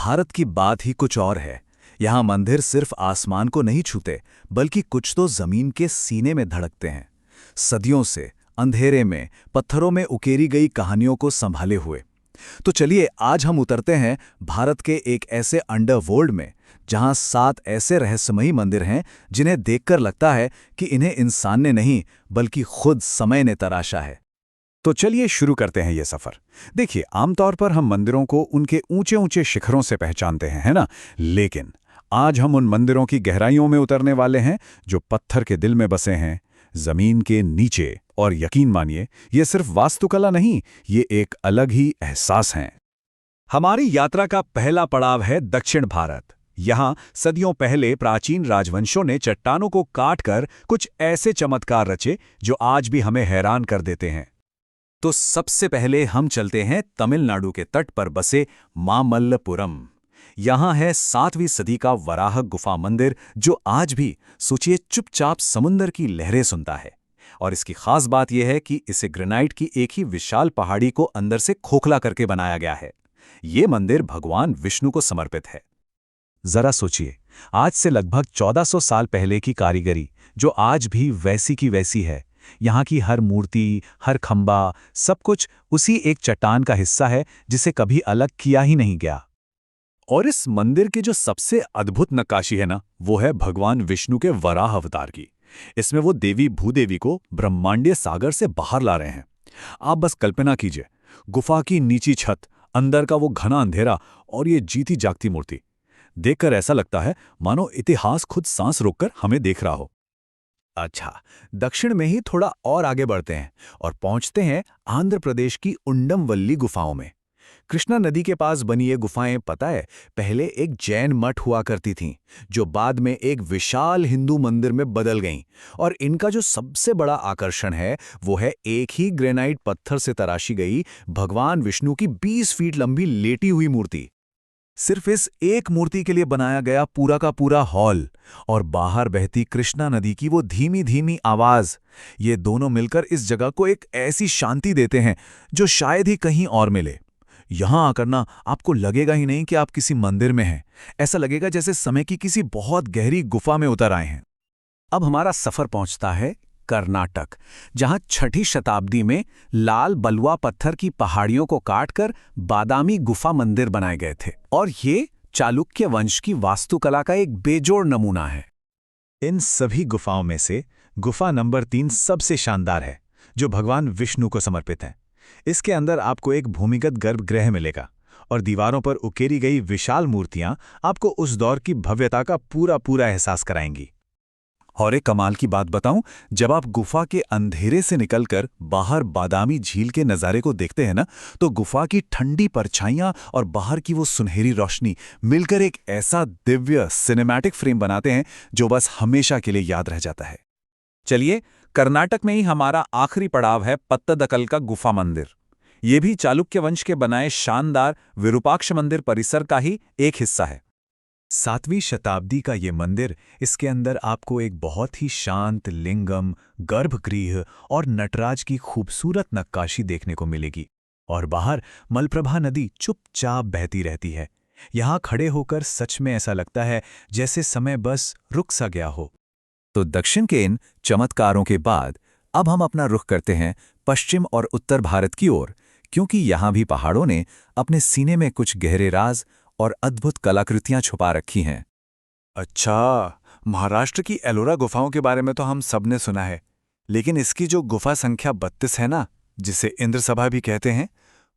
भारत की बात ही कुछ और है। यहाँ मंदिर सिर्फ आसमान को नहीं छूते, बल्कि कुछ तो जमीन के सीने में धड़कते हैं। सदियों से अंधेरे में पत्थरों में उकेरी गई कहानियों को संभाले हुए। तो चलिए आज हम उतरते हैं भारत के एक ऐसे अंडरवर्ल्ड में, जहां 7 ऐसे रहस्यमयी मंदिर हैं जिन्हें देखकर लगता है कि इन्हें इंसान ने नहीं बल्कि खुद समय ने तराशा है। तो चलिए शुरू करते हैं ये सफर। देखिए, आमतौर पर हम मंदिरों को उनके ऊंचे ऊंचे शिखरों से पहचानते हैं, है ना? लेकिन आज हम उन मंदिरों की गहराइयों में उतरने वाले हैं जो पत्थर के दिल में बसे हैं, जमीन के नीचे। और यकीन मानिए, ये सिर्फ वास्तुकला नहीं, ये एक अलग ही एहसास है। हमारी यात्रा का पहला पड़ाव है दक्षिण भारत। यहाँ सदियों पहले प्राचीन राजवंशों ने चट्टानों को काटकर कुछ ऐसे चमत्कार रचे जो आज भी हमें हैरान कर देते हैं। तो सबसे पहले हम चलते हैं तमिलनाडु के तट पर बसे मामल्लपुरम। यहाँ है 7वीं सदी का वराह गुफा मंदिर, जो आज भी सोचिए चुपचाप समुंदर की लहरें सुनता है। और इसकी खास बात यह है कि इसे ग्रेनाइट की एक ही विशाल पहाड़ी को अंदर से खोखला करके बनाया गया है। ये मंदिर भगवान विष्णु को समर्पित है। जरा सोचिए, आज से लगभग 1400 साल पहले की कारीगरी जो आज भी वैसी की वैसी है। यहाँ की हर मूर्ति, हर खंबा, सब कुछ उसी एक चट्टान का हिस्सा है जिसे कभी अलग किया ही नहीं गया। और इस मंदिर की जो सबसे अद्भुत नक्काशी है ना, वो है भगवान विष्णु के वराह अवतार की। इसमें वो देवी भूदेवी को ब्रह्मांडीय सागर से बाहर ला रहे हैं। आप बस कल्पना कीजिए, गुफा की नीची छत, अंदर का वो घना अंधेरा और ये जीती जागती मूर्ति। देखकर ऐसा लगता है मानो इतिहास खुद सांस रोककर हमें देख रहा हो। अच्छा, दक्षिण में ही थोड़ा और आगे बढ़ते हैं और पहुंचते हैं आंध्र प्रदेश की उंडमवल्ली गुफाओं में। कृष्णा नदी के पास बनी ये गुफाएं, पता है, पहले एक जैन मठ हुआ करती थीं, जो बाद में एक विशाल हिंदू मंदिर में बदल गईं। और इनका जो सबसे बड़ा आकर्षण है, वो है एक ही ग्रेनाइट पत्थर से तराशी गई भगवान विष्णु की 20 फीट लंबी लेटी हुई मूर्ति। सिर्फ इस एक मूर्ति के लिए बनाया गया पूरा का पूरा हॉल, और बाहर बहती कृष्णा नदी की वो धीमी धीमी आवाज, ये दोनों मिलकर इस जगह को एक ऐसी शांति देते हैं जो शायद ही कहीं और मिले। यहां आकर ना आपको लगेगा ही नहीं कि आप किसी मंदिर में हैं। ऐसा लगेगा जैसे समय की किसी बहुत गहरी गुफा में उतर आए हैं। अब हमारा सफर पहुंचता है कर्नाटक, जहां 6ठी शताब्दी में लाल बलुआ पत्थर की पहाड़ियों को काटकर बादामी गुफा मंदिर बनाए गए थे। और ये चालुक्य वंश की वास्तुकला का एक बेजोड़ नमूना है। इन सभी गुफाओं में से गुफा नंबर 3 सबसे शानदार है, जो भगवान विष्णु को समर्पित है। इसके अंदर आपको एक भूमिगत गर्भगृह मिलेगा, और दीवारों पर उकेरी गई विशाल मूर्तियां आपको उस दौर की भव्यता का पूरा पूरा एहसास कराएंगी। और एक कमाल की बात बताऊं, जब आप गुफा के अंधेरे से निकलकर बाहर बादामी झील के नज़ारे को देखते हैं ना, तो गुफा की ठंडी परछाइयां और बाहर की वो सुनहरी रोशनी मिलकर एक ऐसा दिव्य सिनेमैटिक फ्रेम बनाते हैं जो बस हमेशा के लिए याद रह जाता है। चलिए, कर्नाटक में ही हमारा आखिरी पड़ाव है पत्तदकल का गुफा मंदिर। ये भी चालुक्य वंश के बनाए शानदार विरूपाक्ष मंदिर परिसर का ही एक हिस्सा है। 7वीं शताब्दी का ये मंदिर, इसके अंदर आपको एक बहुत ही शांत लिंगम, गर्भगृह और नटराज की खूबसूरत नक्काशी देखने को मिलेगी। और बाहर मलप्रभा नदी चुपचाप बहती रहती है। यहाँ खड़े होकर सच में ऐसा लगता है जैसे समय बस रुक सा गया हो। तो दक्षिण के इन चमत्कारों के बाद अब हम अपना रुख करते हैं पश्चिम और उत्तर भारत की ओर, क्योंकि यहाँ भी पहाड़ों ने अपने सीने में कुछ गहरे राज और अद्भुत कलाकृतियां छुपा रखी हैं। अच्छा, महाराष्ट्र की एलोरा गुफाओं के बारे में तो हम सब ने सुना है, लेकिन इसकी जो गुफा संख्या 32 है ना, जिसे इंद्र सभा भी कहते हैं,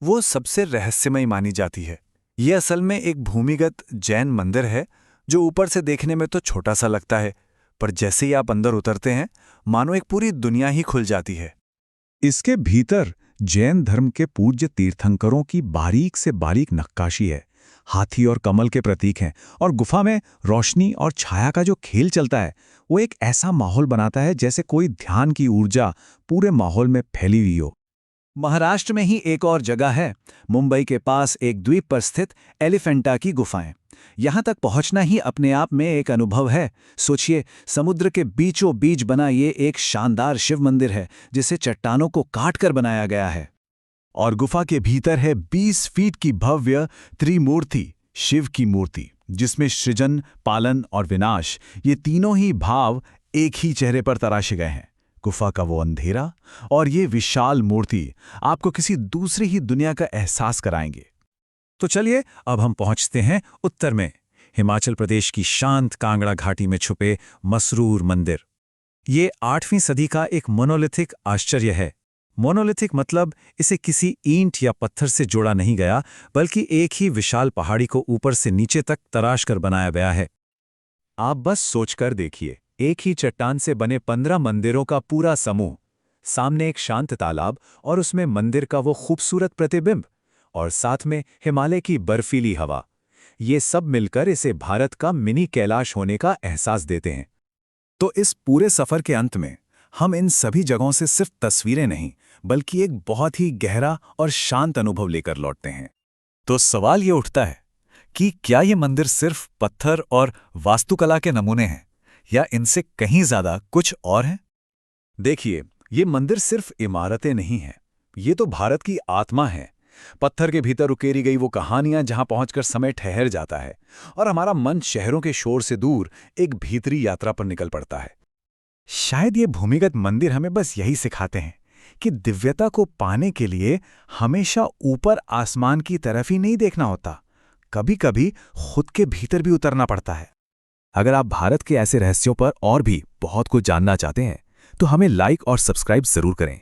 वो सबसे रहस्यमयी मानी जाती है। ये असल में एक भूमिगत जैन मंदिर है जो ऊपर से देखने में तो छोटा सा लगता है, पर जैसे ही आप अंदर उतरते हैं, मानो एक पूरी दुनिया ही खुल जाती है। इसके भीतर जैन धर्म के पूज्य तीर्थंकरों की बारीक से बारीक नक्काशी है। हाथी और कमल के प्रतीक हैं, और गुफा में रोशनी और छाया का जो खेल चलता है, वो एक ऐसा माहौल बनाता है जैसे कोई ध्यान की ऊर्जा पूरे माहौल में फैली हुई हो। महाराष्ट्र में ही एक और जगह है, मुंबई के पास एक द्वीप पर स्थित एलिफेंटा की गुफाएं। यहाँ तक पहुँचना ही अपने आप में एक अनुभव है। सोचिए, समुद्र के बीचों बीच बना ये एक शानदार शिव मंदिर है, जिसे चट्टानों को काटकर बनाया गया है। और गुफा के भीतर है 20 फीट की भव्य त्रिमूर्ति शिव की मूर्ति, जिसमें सृजन, पालन और विनाश ये तीनों ही भाव एक ही चेहरे पर तराशे गए हैं। गुफा का वो अंधेरा और ये विशाल मूर्ति आपको किसी दूसरी ही दुनिया का एहसास कराएंगे। तो चलिए अब हम पहुंचते हैं उत्तर में, हिमाचल प्रदेश की शांत कांगड़ा घाटी में छुपे मसरूर मंदिर। ये 8वीं सदी का एक मोनोलिथिक आश्चर्य है। मोनोलिथिक मतलब इसे किसी ईंट या पत्थर से जोड़ा नहीं गया, बल्कि एक ही विशाल पहाड़ी को ऊपर से नीचे तक तराश कर बनाया गया है। आप बस सोचकर देखिए, एक ही चट्टान से बने 15 मंदिरों का पूरा समूह, सामने एक शांत तालाब और उसमें मंदिर का वो खूबसूरत प्रतिबिंब, और साथ में हिमालय की बर्फीली हवा। ये सब मिलकर इसे भारत का मिनी कैलाश होने का एहसास देते हैं। तो इस पूरे सफर के अंत में हम इन सभी जगहों से सिर्फ तस्वीरें नहीं, बल्कि एक बहुत ही गहरा और शांत अनुभव लेकर लौटते हैं। तो सवाल ये उठता है कि क्या ये मंदिर सिर्फ पत्थर और वास्तुकला के नमूने हैं, या इनसे कहीं ज्यादा कुछ और है? देखिए, ये मंदिर सिर्फ इमारतें नहीं हैं, ये तो भारत की आत्मा है। पत्थर के भीतर उकेरी गई वो कहानियां जहां पहुंचकर समय ठहर जाता है और हमारा मन शहरों के शोर से दूर एक भीतरी यात्रा पर निकल पड़ता है। शायद ये भूमिगत मंदिर हमें बस यही सिखाते हैं कि दिव्यता को पाने के लिए हमेशा ऊपर आसमान की तरफ ही नहीं देखना होता, कभी-कभी खुद के भीतर भी उतरना पड़ता है। अगर आप भारत के ऐसे रहस्यों पर और भी बहुत कुछ जानना चाहते हैं, तो हमें लाइक और सब्सक्राइब जरूर करें।